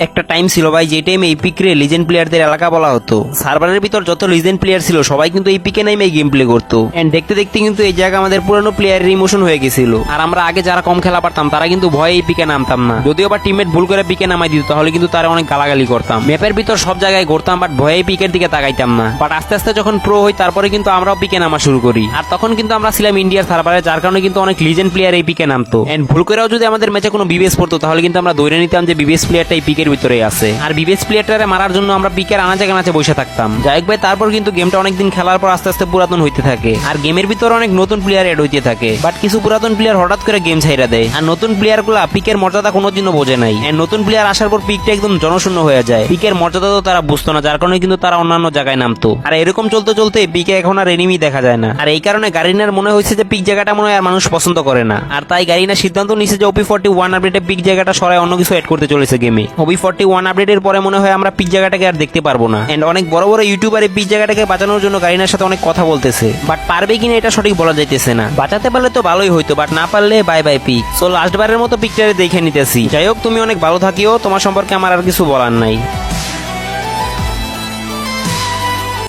একটা টাইম ছিল ভাই যে টাইমে এই পিকরে লিজেন্ড প্লেয়ারদের এলাকা বলা হতো। সার্ভারের ভিতর যত লিজেন্ড প্লেয়ার ছিল সবাই কিন্তু এই পিকে নামে গেম প্লে করতো। এন্ড দেখতে দেখতে কিন্তু এই জায়গা আমাদের পুরানো প্লেয়ারের ইমোশন হয়ে গেছিল। আর আমরা আগে যারা কম খেলা পারতাম তারা কিন্তু ভয়ে এই পিকে নামতাম না। যদিও বা টিমমেট ভুল করে পিকে নামাই দিত তাহলে কিন্তু তারা অনেক গালাগালি করতাম। ম্যাপের ভিতর সব জায়গায় ঘুরতাম বাট ভয়ে পিকের দিকে তাকাইতাম না। বাট আস্তে আস্তে যখন প্রো হই তারপরে কিন্তু আমরাও পিকে নামা শুরু করি। আর তখন কিন্তু আমরা ছিলাম ইন্ডিয়ার সার্ভারে, যার কারণে কিন্তু অনেক লিজেন্ড প্লেয়ার এই পিকে নামতো। এন্ড ভুল করেও যদি আমাদের ম্যাচে কোনো বিবিএস পড়তো তাহলে কিন্তু আমরা ধরে নিতাম যে বিবিএস প্লেয়ারটা এই পিকের ভিতরে আছে। আর বিবিএস প্লেয়ারটারে মারার জন্য আমরা পিকের আনাচে কানাচে বসে থাকতাম। যাই হোক ভাই, তারপর কিন্তু গেমটা অনেকদিন খেলার পর আস্তে আস্তে পুরাতন হইতে থাকে। আর গেমের ভিতর অনেক নতুন প্লেয়ার এড হইতে থাকে। বাট কিছু পুরাতন প্লেয়ার হঠাৎ করে গেম ছাইরা দেয়। আর নতুন প্লেয়ার গুলা পিকের মর্যাদা কোনোদিনও বোঝে নাই। এন্ড নতুন প্লেয়ার আসার পর পিকটা একদম জনশূন্য হয়ে যায়। পিকের মর্যাদা তো তারা বুঝতো না, যার কারণে কিন্তু তারা অন্যান্য জায়গায় নামতো। আর এরকম চলতে চলতে পিকে এখন আর এনিমি দেখা যায় না। আর এই কারণে গারিনার মনে হয়েছে যে পিক জায়গাটা মনে হয় আর মানুষ পছন্দ করে না। আর তাই গারিনা সিদ্ধান্ত নিয়েছে যে OP41 আপডেটে পিক জায়গাটা সরাই অন্য কিছু এড করতে চলেছে গেমে। OP41 আপডেটের পরে মনে হয় আমরা পিক জায়গাটাকে আর দেখতে পারবো না। এন্ড অনেক বড় বড় ইউটিউবার এই পিক জায়গাটাকে বাঁচানোর জন্য গারিনার সাথে অনেক কথা বলতেছে। বাট পারবে কিনা এটা সঠিক বলা যাইতেছে না। বাঁচাতে পারলে তো ভালোই হইতো, বাট না পারলে bye bye pic. So last বারের মতো পিকটারে দেখে নিতেছি। যাই হোক, তুমি অনেক ভালো থাকিও, তোমার সম্পর্কে আমার আর কিছু বলার নাই।